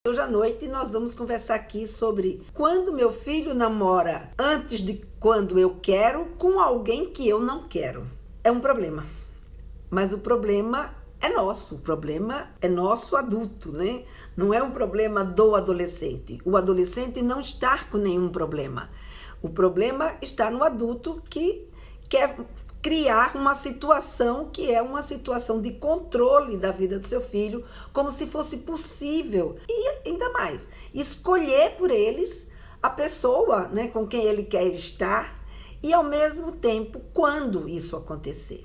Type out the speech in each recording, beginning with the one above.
Hoje à noite nós vamos conversar aqui sobre quando meu filho namora antes de quando eu quero com alguém que eu não quero. É um problema, mas o problema é nosso, o problema é nosso adulto, né? Não é um problema do adolescente. O adolescente não está com nenhum problema. O problema está no adulto que quer criar uma situação que é uma situação de controle da vida do seu filho, como se fosse possível, e ainda mais, escolher por eles a pessoa, né, com quem ele quer estar e ao mesmo tempo quando isso acontecer.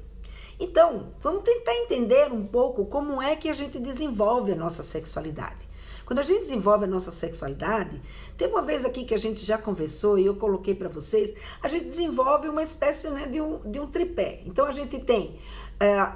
Então, vamos tentar entender um pouco como é que a gente desenvolve a nossa sexualidade. Quando a gente desenvolve a nossa sexualidade, teve uma vez aqui que a gente já conversou e eu coloquei para vocês, a gente desenvolve uma espécie, né, de um tripé. Então a gente tem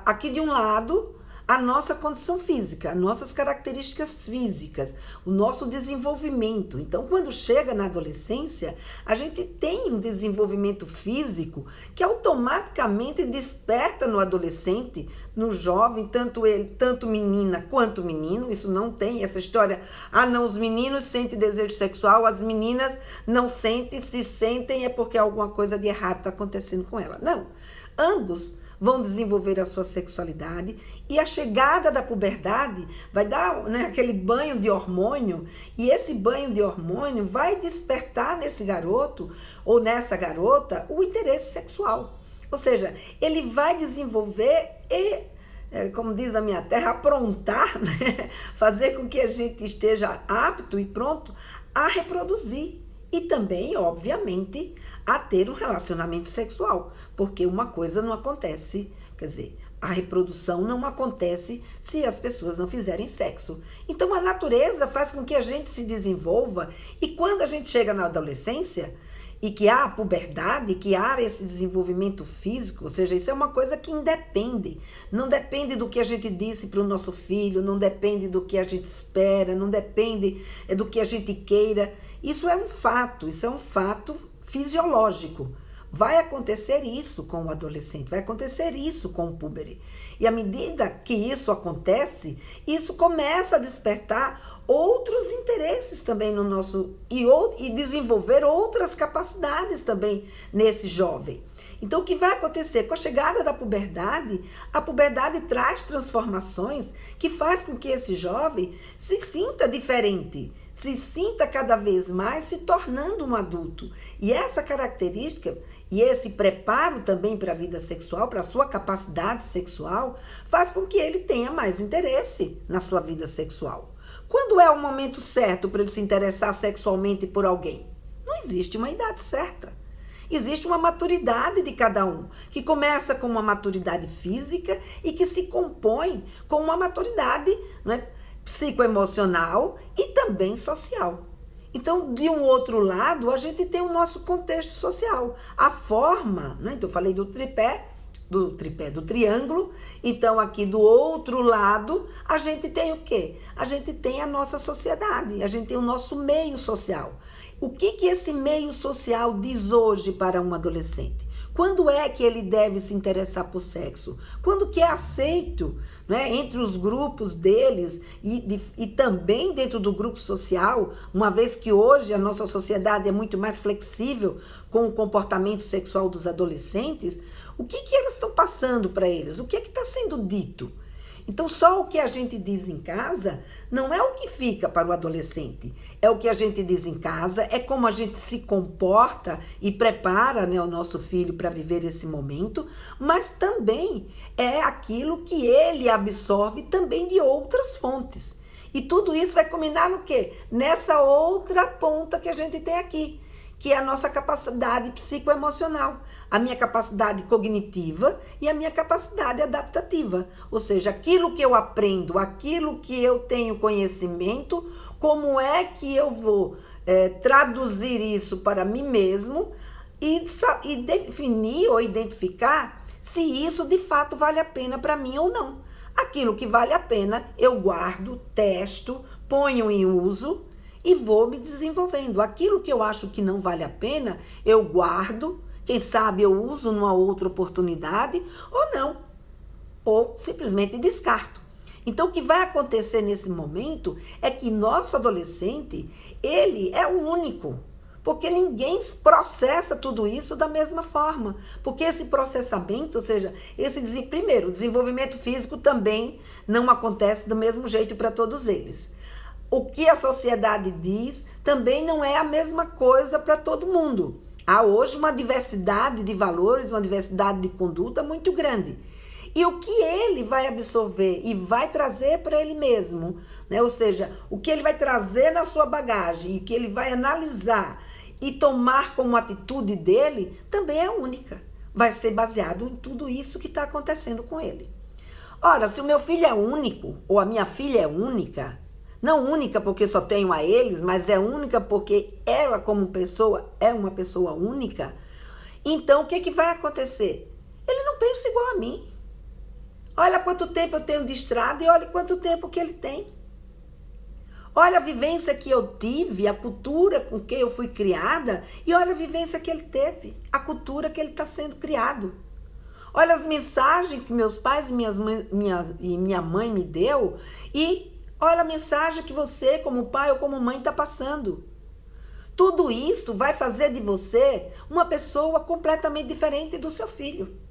aqui de um lado a nossa condição física, as nossas características físicas, o nosso desenvolvimento. Então, quando chega na adolescência, a gente tem um desenvolvimento físico que automaticamente desperta no adolescente, no jovem, tanto menina quanto menino. Isso não tem essa história, não, os meninos sentem desejo sexual, as meninas não sentem, se sentem é porque alguma coisa de errado está acontecendo com ela. Não, ambos vão desenvolver a sua sexualidade e a chegada da puberdade vai dar, né, aquele banho de hormônio, e esse banho de hormônio vai despertar nesse garoto ou nessa garota o interesse sexual. Ou seja, ele vai desenvolver e, como diz na minha terra, aprontar, né, fazer com que a gente esteja apto e pronto a reproduzir e também, obviamente, a ter um relacionamento sexual, porque uma coisa não acontece, quer dizer, a reprodução não acontece se as pessoas não fizerem sexo. Então a natureza faz com que a gente se desenvolva, e quando a gente chega na adolescência e que há a puberdade, que há esse desenvolvimento físico, ou seja, isso é uma coisa que independe, não depende do que a gente disse para o nosso filho, não depende do que a gente espera, não depende do que a gente queira. Isso é um fato fisiológico. Vai acontecer isso com o adolescente, vai acontecer isso com o púbere. E à medida que isso acontece, isso começa a despertar outros interesses também no nosso, e desenvolver outras capacidades também nesse jovem. Então o que vai acontecer com a chegada da puberdade? A puberdade traz transformações que faz com que esse jovem se sinta diferente, se sinta cada vez mais se tornando um adulto. E essa característica e esse preparo também para a vida sexual, para a sua capacidade sexual, faz com que ele tenha mais interesse na sua vida sexual. Quando é o momento certo para ele se interessar sexualmente por alguém? Não existe uma idade certa. Existe uma maturidade de cada um, que começa com uma maturidade física e que se compõe com uma maturidade, né, psicoemocional e também social. Então, de um outro lado, a gente tem o nosso contexto social. A forma, né? Então eu falei do triângulo. Então, aqui do outro lado, a gente tem o quê? A gente tem a nossa sociedade, a gente tem o nosso meio social. O que esse meio social diz hoje para um adolescente? Quando é que ele deve se interessar por sexo? Quando que é aceito, né, entre os grupos deles e também dentro do grupo social, uma vez que hoje a nossa sociedade é muito mais flexível com o comportamento sexual dos adolescentes, o que elas estão passando para eles? O que está sendo dito? Então, só o que a gente diz em casa não é o que fica para o adolescente. É o que a gente diz em casa, é como a gente se comporta e prepara, né, o nosso filho para viver esse momento, mas também é aquilo que ele absorve também de outras fontes. E tudo isso vai culminar no quê? Nessa outra ponta que a gente tem aqui, que é a nossa capacidade psicoemocional, a minha capacidade cognitiva e a minha capacidade adaptativa. Ou seja, aquilo que eu aprendo, aquilo que eu tenho conhecimento, como é que eu vou traduzir isso para mim mesmo e definir ou identificar se isso de fato vale a pena para mim ou não. Aquilo que vale a pena eu guardo, testo, ponho em uso e vou me desenvolvendo. Aquilo que eu acho que não vale a pena, eu guardo, quem sabe eu uso numa outra oportunidade ou não, ou simplesmente descarto. Então, o que vai acontecer nesse momento é que nosso adolescente, ele é o único. Porque ninguém processa tudo isso da mesma forma. Porque esse processamento, ou seja, primeiro, o desenvolvimento físico também não acontece do mesmo jeito para todos eles. O que a sociedade diz também não é a mesma coisa para todo mundo. Há hoje uma diversidade de valores, uma diversidade de conduta muito grande. E o que ele vai absorver e vai trazer para ele mesmo, né? Ou seja, o que ele vai trazer na sua bagagem e que ele vai analisar e tomar como atitude dele, também é única. Vai ser baseado em tudo isso que está acontecendo com ele. Ora, se o meu filho é único, ou a minha filha é única, não única porque só tenho a eles, mas é única porque ela como pessoa é uma pessoa única, então o que vai acontecer? Ele não pensa igual a mim. Olha quanto tempo eu tenho de estrada e olha quanto tempo que ele tem. Olha a vivência que eu tive, a cultura com que eu fui criada e olha a vivência que ele teve, a cultura que ele está sendo criado. Olha as mensagens que meus pais e minha mãe me deu e olha a mensagem que você, como pai ou como mãe, está passando. Tudo isso vai fazer de você uma pessoa completamente diferente do seu filho.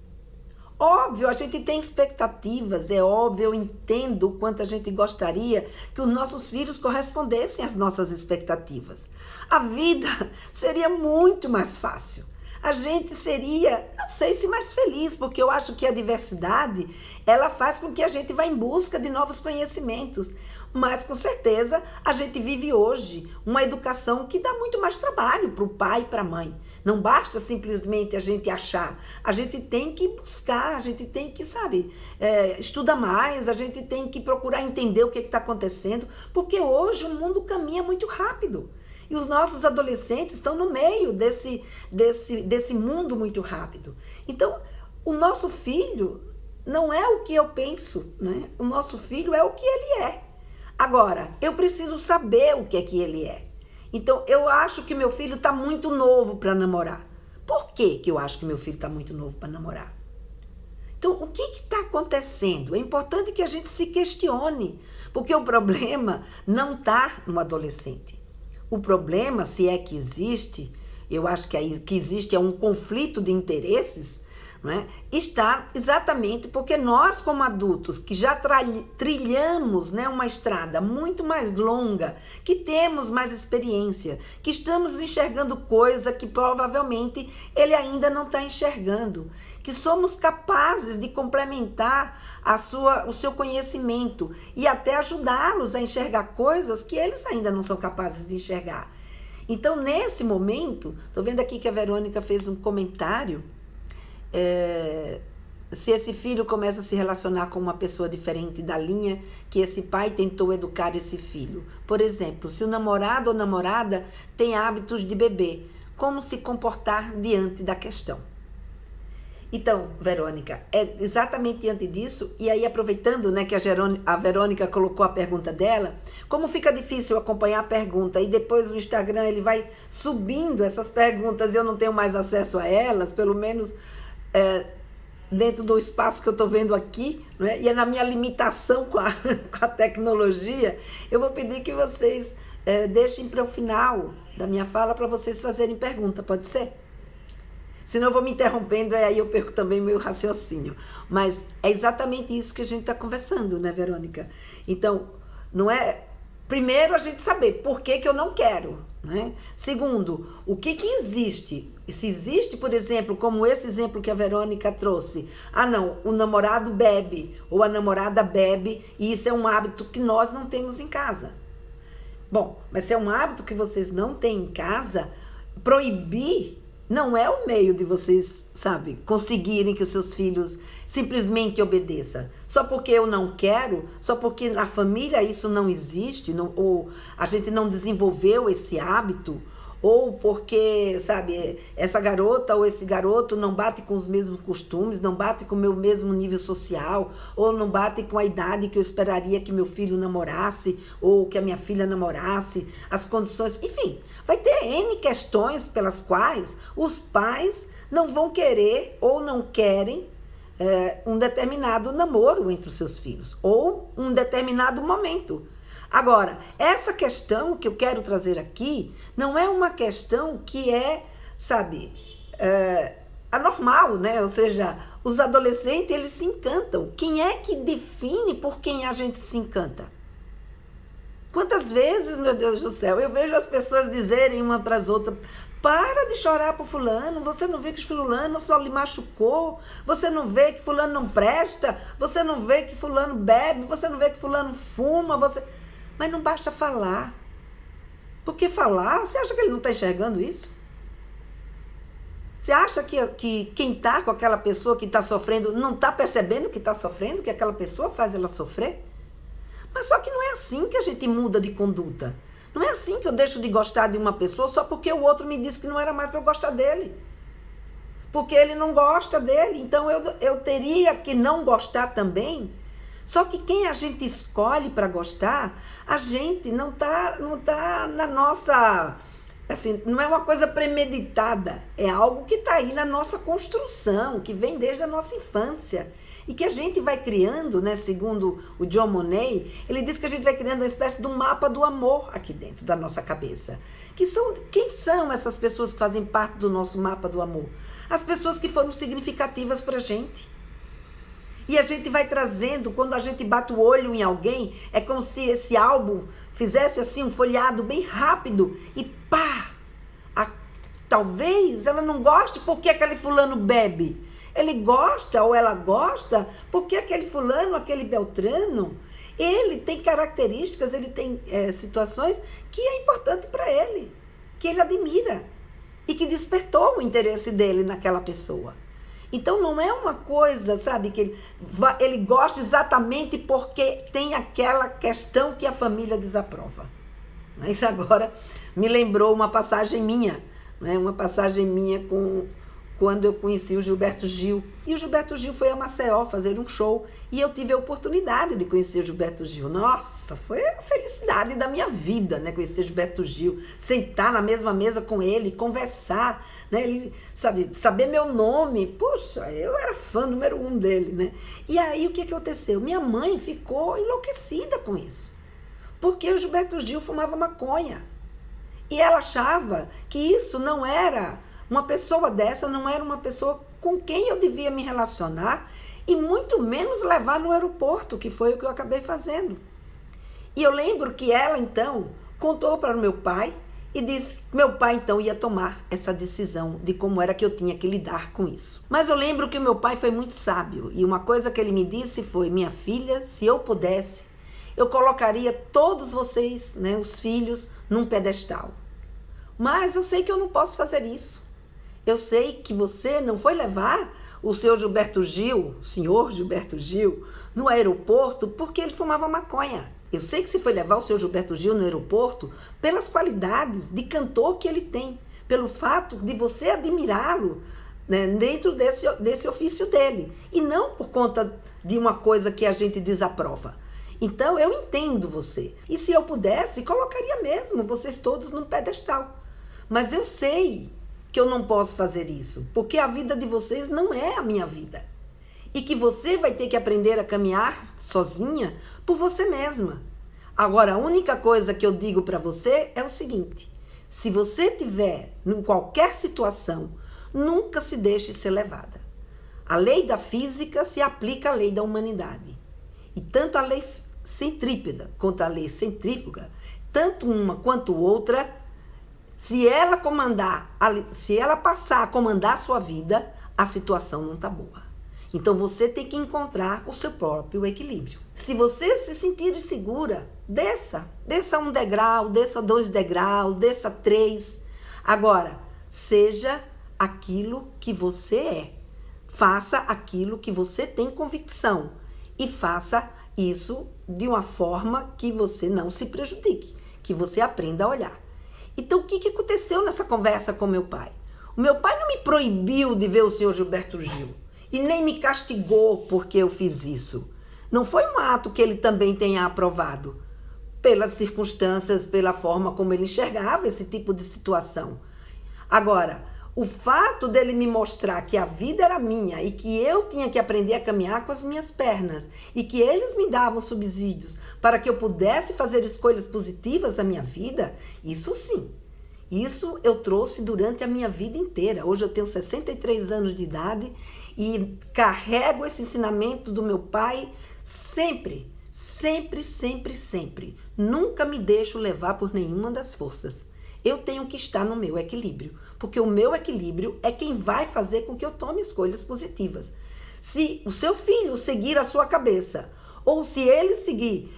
Óbvio, a gente tem expectativas, é óbvio, eu entendo o quanto a gente gostaria que os nossos filhos correspondessem às nossas expectativas. A vida seria muito mais fácil. A gente seria, não sei se mais feliz, porque eu acho que a diversidade, ela faz com que a gente vá em busca de novos conhecimentos. Mas, com certeza, a gente vive hoje uma educação que dá muito mais trabalho para o pai e para a mãe. Não basta simplesmente a gente achar. A gente tem que buscar, a gente tem que, estudar mais, a gente tem que procurar entender o que está acontecendo, porque hoje o mundo caminha muito rápido. E os nossos adolescentes estão no meio desse mundo muito rápido. Então, o nosso filho não é o que eu penso, né? O nosso filho é o que ele é. Agora, eu preciso saber o que é que ele é. Então, eu acho que meu filho está muito novo para namorar. Por que eu acho que meu filho está muito novo para namorar? Então, o que está acontecendo? É importante que a gente se questione, porque o problema não está no adolescente. O problema, se é que existe, eu acho que existe um conflito de interesses, né? Está exatamente porque nós, como adultos, que já trilhamos, né, uma estrada muito mais longa, que temos mais experiência, que estamos enxergando coisa que provavelmente ele ainda não está enxergando, que somos capazes de complementar o seu conhecimento e até ajudá-los a enxergar coisas que eles ainda não são capazes de enxergar. Então, nesse momento, estou vendo aqui que a Verônica fez um comentário. Se esse filho começa a se relacionar com uma pessoa diferente da linha que esse pai tentou educar esse filho. Por exemplo, se o namorado ou namorada tem hábitos de beber, como se comportar diante da questão? Então, Verônica, é exatamente diante disso, e aí aproveitando, né, que a Verônica colocou a pergunta dela, como fica difícil acompanhar a pergunta e depois o Instagram ele vai subindo essas perguntas e eu não tenho mais acesso a elas, pelo menos dentro do espaço que eu estou vendo aqui, né? E é na minha limitação com a tecnologia, eu vou pedir que vocês deixem para o final da minha fala para vocês fazerem pergunta, pode ser? Senão eu vou me interrompendo e aí eu perco também meu raciocínio. Mas é exatamente isso que a gente está conversando, né, Verônica? Então, não é... Primeiro, a gente saber por que eu não quero, né? Segundo, o que existe? Se existe, por exemplo, como esse exemplo que a Verônica trouxe, não, o namorado bebe ou a namorada bebe e isso é um hábito que nós não temos em casa. Bom, mas se é um hábito que vocês não têm em casa, proibir não é o meio de vocês, conseguirem que os seus filhos simplesmente obedeçam. Só porque eu não quero, só porque na família isso não existe, ou a gente não desenvolveu esse hábito, ou porque, essa garota ou esse garoto não bate com os mesmos costumes, não bate com o meu mesmo nível social, ou não bate com a idade que eu esperaria que meu filho namorasse, ou que a minha filha namorasse, as condições, enfim, vai ter N questões pelas quais os pais não vão querer ou não querem um determinado namoro entre os seus filhos, ou um determinado momento. Agora, essa questão que eu quero trazer aqui não é uma questão que é, sabe, anormal, né? Ou seja, os adolescentes, eles se encantam. Quem é que define por quem a gente se encanta? Quantas vezes, meu Deus do céu, eu vejo as pessoas dizerem uma para as outras: para de chorar por fulano, você não vê que fulano só lhe machucou, você não vê que fulano não presta, você não vê que fulano bebe, você não vê que fulano fuma, Mas não basta falar. Porque falar, você acha que ele não está enxergando isso? Você acha que quem está com aquela pessoa que está sofrendo não está percebendo que está sofrendo, que aquela pessoa faz ela sofrer? Mas só que não é assim que a gente muda de conduta. Não é assim que eu deixo de gostar de uma pessoa só porque o outro me disse que não era mais para eu gostar dele. Porque ele não gosta dele, então eu teria que não gostar também. Só que quem a gente escolhe para gostar, a gente não tá na nossa... Assim, não é uma coisa premeditada, é algo que está aí na nossa construção, que vem desde a nossa infância. E que a gente vai criando, né, segundo o John Monnet, ele diz que a gente vai criando uma espécie de um mapa do amor aqui dentro da nossa cabeça. Quem são essas pessoas que fazem parte do nosso mapa do amor? As pessoas que foram significativas para a gente. E a gente vai trazendo, quando a gente bate o olho em alguém, é como se esse álbum fizesse assim um folheado bem rápido e pá! Talvez ela não goste porque aquele fulano bebe. Ele gosta ou ela gosta porque aquele fulano, aquele beltrano, ele tem características, ele tem situações que é importante para ele, que ele admira e que despertou o interesse dele naquela pessoa. Então não é uma coisa, sabe, que ele gosta exatamente porque tem aquela questão que a família desaprova. Isso agora me lembrou uma passagem minha, né? Uma passagem minha quando eu conheci o Gilberto Gil. E o Gilberto Gil foi a Maceió fazer um show e eu tive a oportunidade de conhecer o Gilberto Gil. Nossa, foi a felicidade da minha vida, né? Conhecer o Gilberto Gil, sentar na mesma mesa com ele, conversar, né? Ele, saber meu nome. Poxa, eu era fã número 1 dele, né? E aí o que aconteceu? Minha mãe ficou enlouquecida com isso, porque o Gilberto Gil fumava maconha e ela achava que isso não era... Uma pessoa dessa não era uma pessoa com quem eu devia me relacionar e muito menos levar no aeroporto, que foi o que eu acabei fazendo. E eu lembro que ela, então, contou para o meu pai e disse que meu pai, então, ia tomar essa decisão de como era que eu tinha que lidar com isso. Mas eu lembro que o meu pai foi muito sábio e uma coisa que ele me disse foi: minha filha, se eu pudesse, eu colocaria todos vocês, né, os filhos, num pedestal. Mas eu sei que eu não posso fazer isso. Eu sei que você não foi levar o senhor Gilberto Gil, no aeroporto porque ele fumava maconha. Eu sei que você foi levar o senhor Gilberto Gil no aeroporto pelas qualidades de cantor que ele tem, pelo fato de você admirá-lo, né, dentro desse ofício dele, e não por conta de uma coisa que a gente desaprova. Então eu entendo você, e se eu pudesse, colocaria mesmo vocês todos num pedestal. Mas eu sei que eu não posso fazer isso, porque a vida de vocês não é a minha vida. E que você vai ter que aprender a caminhar sozinha por você mesma. Agora, a única coisa que eu digo para você é o seguinte: se você tiver em qualquer situação, nunca se deixe ser levada. A lei da física se aplica à lei da humanidade. E tanto a lei centrípeta quanto a lei centrífuga, tanto uma quanto outra, se ela passar a comandar a sua vida, a situação não está boa. Então você tem que encontrar o seu próprio equilíbrio. Se você se sentir insegura, desça 1 degrau, desça 2 degraus, desça 3. Agora, seja aquilo que você é. Faça aquilo que você tem convicção e faça isso de uma forma que você não se prejudique, que você aprenda a olhar. Então, o que aconteceu nessa conversa com meu pai? O meu pai não me proibiu de ver o senhor Gilberto Gil e nem me castigou porque eu fiz isso. Não foi um ato que ele também tenha aprovado, pelas circunstâncias, pela forma como ele enxergava esse tipo de situação. Agora, O fato dele me mostrar que a vida era minha e que eu tinha que aprender a caminhar com as minhas pernas e que eles me davam subsídios para que eu pudesse fazer escolhas positivas na minha vida, isso sim. Isso eu trouxe durante a minha vida inteira. Hoje eu tenho 63 anos de idade e carrego esse ensinamento do meu pai sempre, sempre, sempre, sempre. Nunca me deixo levar por nenhuma das forças. Eu tenho que estar no meu equilíbrio, porque o meu equilíbrio é quem vai fazer com que eu tome escolhas positivas. Se o seu filho seguir a sua cabeça, ou se ele seguir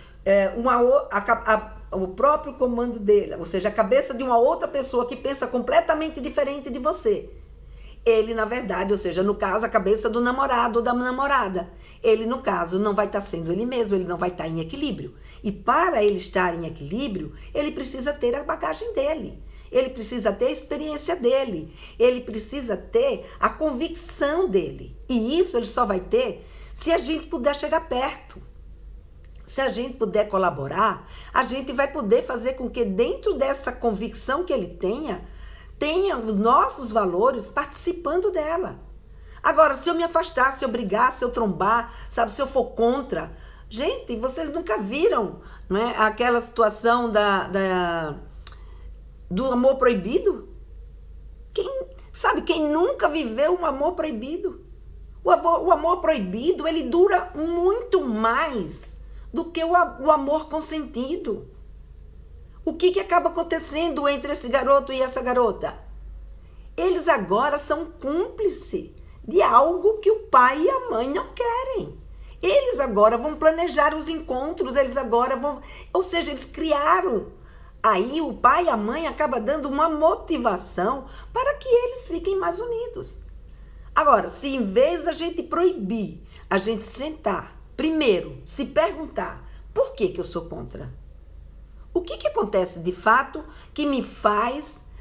o próprio comando dele, ou seja, a cabeça de uma outra pessoa que pensa completamente diferente de você, ele, na verdade, ou seja, no caso, a cabeça do namorado ou da namorada, ele, no caso, não vai estar sendo ele mesmo, ele não vai estar em equilíbrio. E para ele estar em equilíbrio, ele precisa ter a bagagem dele, ele precisa ter a experiência dele, ele precisa ter a convicção dele. E isso ele só vai ter se a gente puder chegar perto. Se a gente puder colaborar, a gente vai poder fazer com que dentro dessa convicção que ele tenha os nossos valores participando dela. Agora, se eu me afastar, se eu brigar, se eu trombar, sabe, se eu for contra... Gente, vocês nunca viram, não é, aquela situação do amor proibido? Quem nunca viveu um amor proibido? O amor proibido, ele dura muito mais do que o amor consentido. O que acaba acontecendo entre esse garoto e essa garota? Eles agora são cúmplices de algo que o pai e a mãe não querem. Eles agora vão planejar os encontros, eles agora vão... Ou seja, eles criaram. Aí o pai e a mãe acabam dando uma motivação para que eles fiquem mais unidos. Agora, se em vez da gente proibir, a gente sentar, primeiro, se perguntar, por que eu sou contra? O que acontece de fato que me faz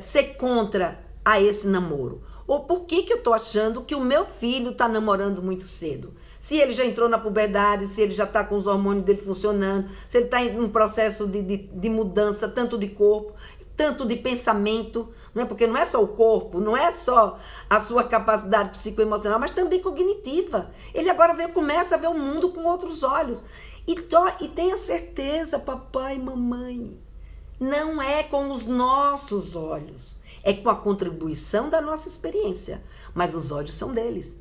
ser contra a esse namoro? Ou por que eu estou achando que o meu filho está namorando muito cedo? Se ele já entrou na puberdade, se ele já está com os hormônios dele funcionando, se ele está em um processo de mudança, tanto de corpo, tanto de pensamento, não é? Porque não é só o corpo, não é só a sua capacidade psicoemocional, mas também cognitiva. Ele agora começa a ver o mundo com outros olhos. E tenha certeza, papai e mamãe, não é com os nossos olhos, é com a contribuição da nossa experiência, mas os olhos são deles.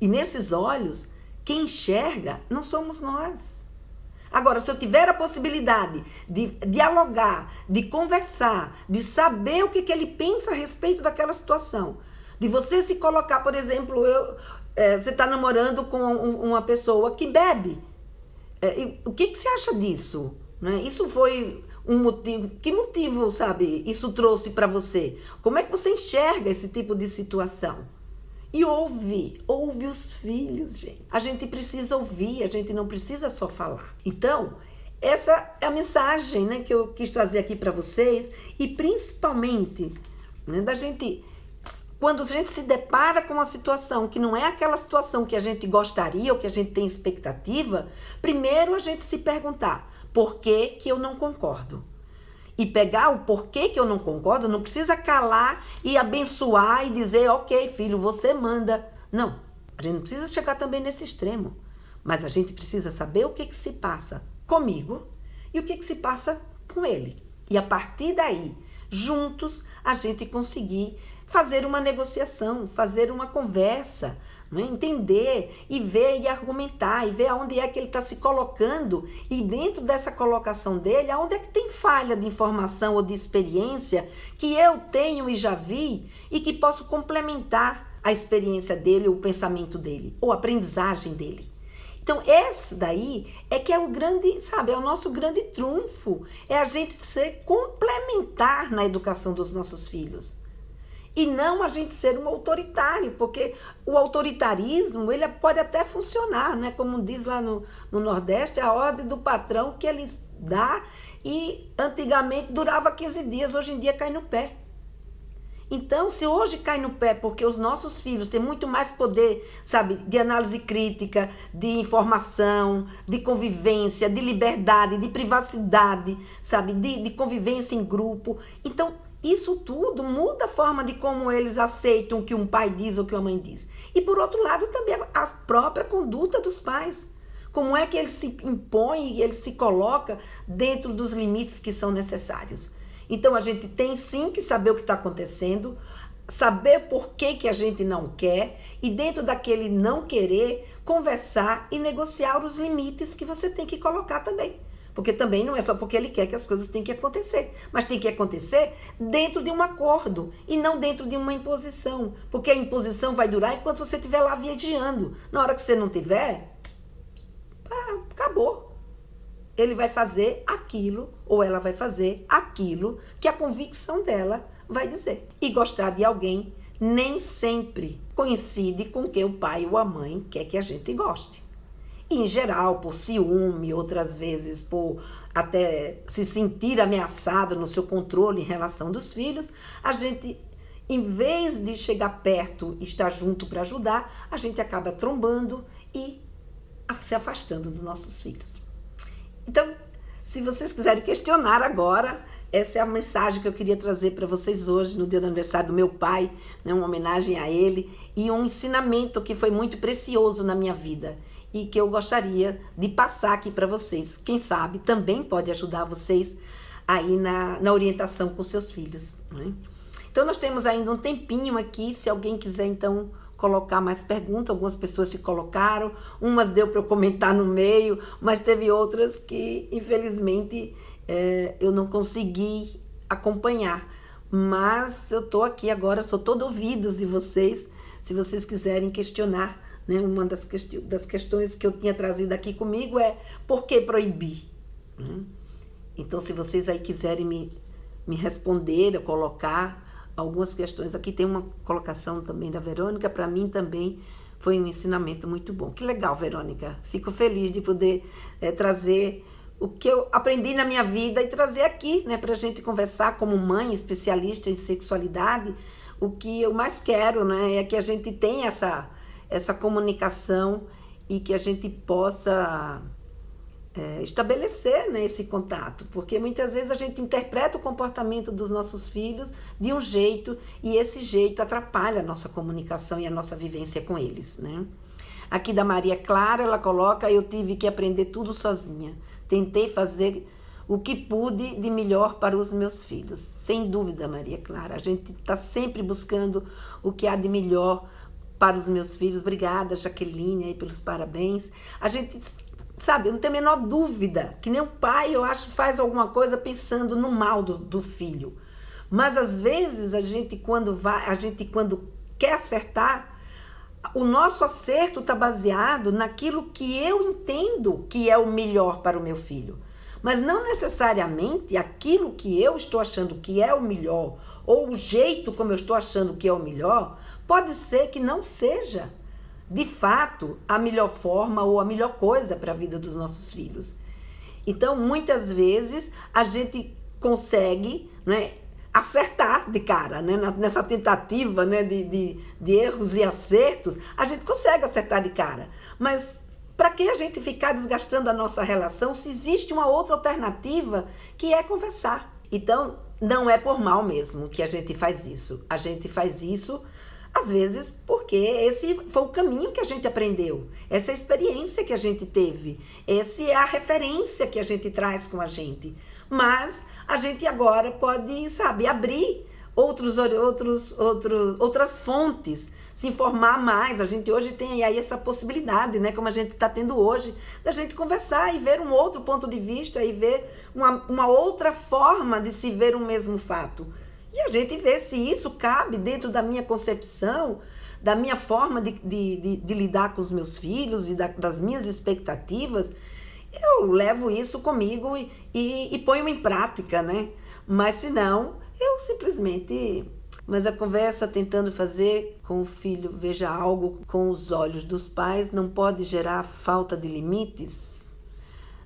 E nesses olhos, quem enxerga não somos nós. Agora, se eu tiver a possibilidade de dialogar, de conversar, de saber o que ele pensa a respeito daquela situação, de você se colocar, por exemplo, você está namorando com uma pessoa que bebe. O que você acha disso? Né? Isso foi um motivo? Que motivo, sabe, isso trouxe para você? Como é que você enxerga esse tipo de situação? E ouve os filhos, gente. A gente precisa ouvir, a gente não precisa só falar. Então, essa é a mensagem, né, que eu quis trazer aqui para vocês. E principalmente, né, quando a gente se depara com uma situação que não é aquela situação que a gente gostaria ou que a gente tem expectativa, primeiro a gente se perguntar, por que eu não concordo? E pegar o porquê que eu não concordo, não precisa calar e abençoar e dizer, ok, filho, você manda. Não, a gente não precisa chegar também nesse extremo. Mas a gente precisa saber o que se passa comigo e o que se passa com ele. E a partir daí, juntos, a gente conseguir fazer uma negociação, fazer uma conversa, né? Entender e ver e argumentar e ver aonde é que ele está se colocando e dentro dessa colocação dele, aonde é que tem falha de informação ou de experiência que eu tenho e já vi e que posso complementar a experiência dele, o pensamento dele, ou a aprendizagem dele. Então, esse daí é que é o grande, sabe, é o nosso grande trunfo, é a gente ser complementar na educação dos nossos filhos. E não a gente ser um autoritário, porque o autoritarismo, ele pode até funcionar, né? Como diz lá no Nordeste, a ordem do patrão que ele dá e antigamente durava 15 dias, hoje em dia cai no pé. Então, se hoje cai no pé porque os nossos filhos têm muito mais poder, sabe, de análise crítica, de informação, de convivência, de liberdade, de privacidade, sabe, de convivência em grupo. Então, Isso tudo muda a forma de como eles aceitam o que um pai diz ou o que uma mãe diz. E por outro lado também a própria conduta dos pais. Como é que ele se impõe e ele se coloca dentro dos limites que são necessários. Então a gente tem sim que saber o que está acontecendo, saber por que a gente não quer e dentro daquele não querer, conversar e negociar os limites que você tem que colocar também. Porque também não é só porque ele quer que as coisas tenham que acontecer, mas tem que acontecer dentro de um acordo e não dentro de uma imposição. Porque a imposição vai durar enquanto você estiver lá vigiando. Na hora que você não tiver, acabou. Ele vai fazer aquilo ou ela vai fazer aquilo que a convicção dela vai dizer. E gostar de alguém nem sempre coincide com o que o pai ou a mãe quer que a gente goste. E, em geral, por ciúme, outras vezes por até se sentir ameaçado no seu controle em relação dos filhos, a gente, em vez de chegar perto e estar junto para ajudar, a gente acaba trombando e se afastando dos nossos filhos. Então, se vocês quiserem questionar agora, essa é a mensagem que eu queria trazer para vocês hoje, no dia do aniversário do meu pai, né, uma homenagem a ele e um ensinamento que foi muito precioso na minha vida e que eu gostaria de passar aqui para vocês. Quem sabe também pode ajudar vocês aí na orientação com seus filhos, né? Então, nós temos ainda um tempinho aqui, se alguém quiser, então, colocar mais perguntas. Algumas pessoas se colocaram, umas deu para eu comentar no meio, mas teve outras que, infelizmente, eu não consegui acompanhar. Mas eu estou aqui agora, sou todo ouvidos de vocês, se vocês quiserem questionar, né? Uma das questões que eu tinha trazido aqui comigo é por que proibir? Né? Então, se vocês aí quiserem me responder, ou colocar algumas questões. Aqui tem uma colocação também da Verônica, para mim também foi um ensinamento muito bom. Que legal, Verônica. Fico feliz de poder trazer o que eu aprendi na minha vida e trazer aqui, né, para a gente conversar como mãe, especialista em sexualidade. O que eu mais quero, né, é que a gente tenha essa comunicação e que a gente possa estabelecer, né, esse contato, porque muitas vezes a gente interpreta o comportamento dos nossos filhos de um jeito e esse jeito atrapalha a nossa comunicação e a nossa vivência com eles, né? Aqui da Maria Clara, ela coloca: eu tive que aprender tudo sozinha, tentei fazer o que pude de melhor para os meus filhos. Sem dúvida, Maria Clara, a gente está sempre buscando o que há de melhor para os meus filhos. Obrigada, Jaqueline, aí pelos parabéns. A gente sabe, eu não tenho a menor dúvida que nem o pai, eu acho, faz alguma coisa pensando no mal do filho. Mas às vezes a gente quando quer acertar, o nosso acerto está baseado naquilo que eu entendo que é o melhor para o meu filho. Mas não necessariamente aquilo que eu estou achando que é o melhor, ou o jeito como eu estou achando que é o melhor, pode ser que não seja de fato a melhor forma ou a melhor coisa para a vida dos nossos filhos. Então, muitas vezes a gente consegue, né, acertar de cara, né, nessa tentativa, né, de erros e acertos, a gente consegue acertar de cara. Mas para que a gente ficar desgastando a nossa relação se existe uma outra alternativa, que é conversar? Então, não é por mal mesmo que a gente faz isso. A gente faz isso às vezes porque esse foi o caminho que a gente aprendeu, essa é a experiência que a gente teve, essa é a referência que a gente traz com a gente. Mas a gente agora pode, sabe, abrir outras fontes, se informar mais. A gente hoje tem aí essa possibilidade, né, como a gente está tendo hoje, da gente conversar e ver um outro ponto de vista e ver uma outra forma de se ver um mesmo fato. E a gente vê se isso cabe dentro da minha concepção, da minha forma de lidar com os meus filhos e das minhas expectativas. Eu levo isso comigo e ponho em prática, né? Mas se não, eu simplesmente... Mas a conversa tentando fazer com o filho veja algo com os olhos dos pais não pode gerar falta de limites?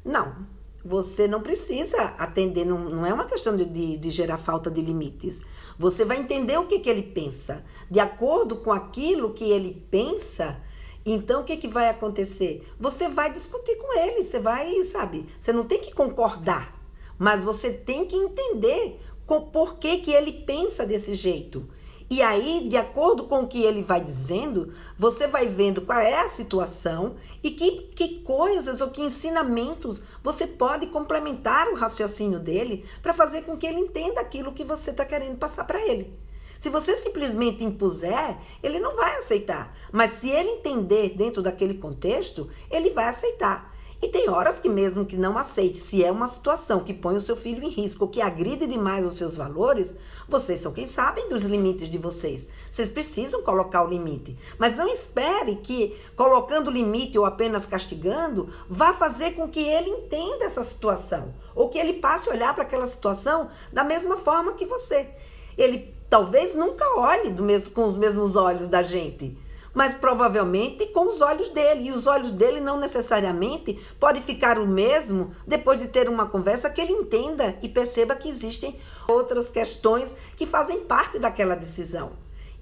Não. Você não precisa atender, não é uma questão de gerar falta de limites. Você vai entender o que ele pensa. De acordo com aquilo que ele pensa, então o que vai acontecer? Você vai discutir com ele, você vai, sabe, você não tem que concordar, mas você tem que entender por que que ele pensa desse jeito. E aí, de acordo com o que ele vai dizendo, você vai vendo qual é a situação e que coisas ou que ensinamentos você pode complementar o raciocínio dele para fazer com que ele entenda aquilo que você está querendo passar para ele. Se você simplesmente impuser, ele não vai aceitar. Mas se ele entender dentro daquele contexto, ele vai aceitar. E tem horas que mesmo que não aceite, se é uma situação que põe o seu filho em risco ou que agride demais os seus valores, vocês são quem sabem dos limites de vocês. Vocês precisam colocar o limite. Mas não espere que colocando o limite ou apenas castigando vá fazer com que ele entenda essa situação. Ou que ele passe a olhar para aquela situação da mesma forma que você. Ele talvez nunca olhe com os mesmos olhos da gente, mas provavelmente com os olhos dele. E os olhos dele não necessariamente pode ficar o mesmo depois de ter uma conversa que ele entenda e perceba que existem outras questões que fazem parte daquela decisão.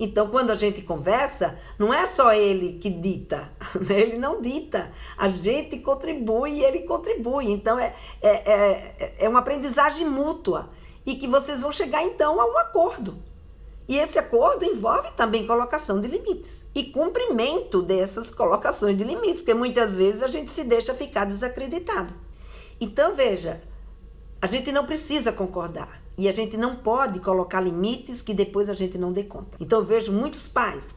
Então, quando a gente conversa, não é só ele que dita, ele não dita. A gente contribui e ele contribui. Então, é uma aprendizagem mútua e que vocês vão chegar, então, a um acordo. E esse acordo envolve também colocação de limites e cumprimento dessas colocações de limites, porque muitas vezes a gente se deixa ficar desacreditado. Então, veja, a gente não precisa concordar e a gente não pode colocar limites que depois a gente não dê conta. Então, eu vejo muitos pais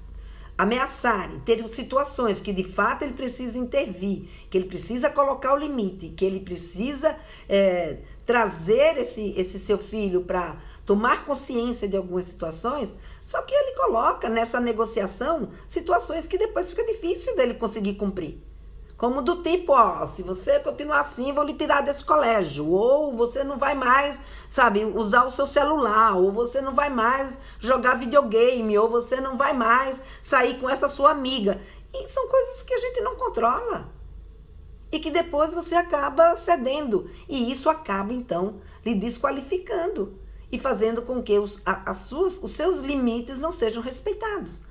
ameaçarem, ter situações que de fato ele precisa intervir, que ele precisa colocar o limite, que ele precisa trazer esse seu filho para tomar consciência de algumas situações, só que ele coloca nessa negociação situações que depois fica difícil dele conseguir cumprir. Como do tipo, ó, se você continuar assim, vou lhe tirar desse colégio, ou você não vai mais, sabe, usar o seu celular, ou você não vai mais jogar videogame, ou você não vai mais sair com essa sua amiga. E são coisas que a gente não controla. E que depois você acaba cedendo. E isso acaba, então, lhe desqualificando e fazendo com que os seus limites não sejam respeitados.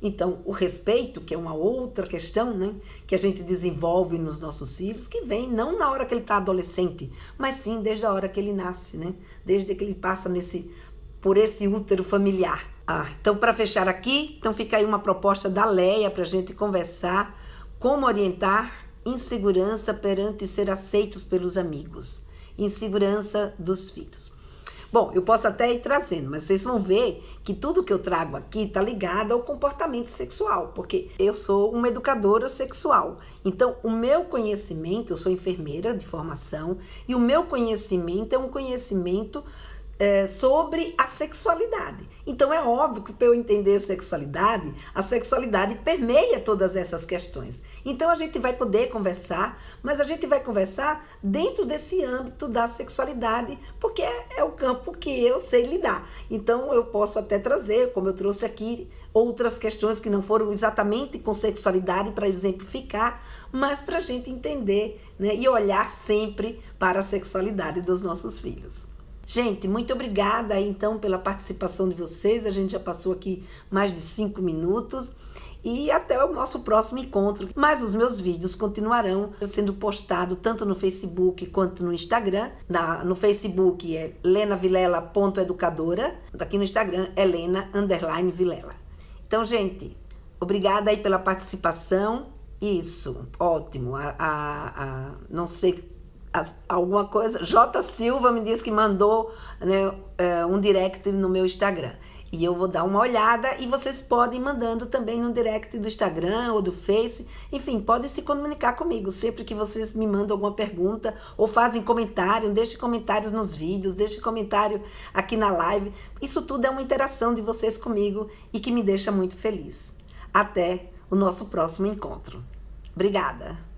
Então, o respeito, que é uma outra questão, né, que a gente desenvolve nos nossos filhos, que vem não na hora que ele está adolescente, mas sim desde a hora que ele nasce, né, desde que ele passa por esse útero familiar. Então, para fechar aqui, então fica aí uma proposta da Leia para a gente conversar como orientar insegurança perante ser aceitos pelos amigos, insegurança dos filhos. Bom, eu posso até ir trazendo, mas vocês vão ver que tudo que eu trago aqui está ligado ao comportamento sexual, porque eu sou uma educadora sexual. Então, o meu conhecimento, eu sou enfermeira de formação, e o meu conhecimento é um conhecimento sobre a sexualidade. Então, é óbvio que para eu entender a sexualidade permeia todas essas questões. Então, a gente vai poder conversar, mas a gente vai conversar dentro desse âmbito da sexualidade, porque é o campo que eu sei lidar. Então, eu posso até trazer, como eu trouxe aqui, outras questões que não foram exatamente com sexualidade para exemplificar, mas para a gente entender, né, e olhar sempre para a sexualidade dos nossos filhos. Gente, muito obrigada então pela participação de vocês. A gente já passou aqui mais de 5 minutos e até o nosso próximo encontro. Mas os meus vídeos continuarão sendo postados tanto no Facebook quanto no Instagram. No Facebook é lenavilela.educadora, aqui no Instagram é Lena_Vilela. Então, gente, obrigada aí pela participação. Isso, ótimo. Não sei, alguma coisa, J. Silva me disse que mandou, né, um direct no meu Instagram. E eu vou dar uma olhada e vocês podem ir mandando também no direct do Instagram ou do Face. Enfim, podem se comunicar comigo sempre que vocês me mandam alguma pergunta ou fazem comentário. Deixem comentários nos vídeos, deixem comentário aqui na live. Isso tudo é uma interação de vocês comigo e que me deixa muito feliz. Até o nosso próximo encontro. Obrigada!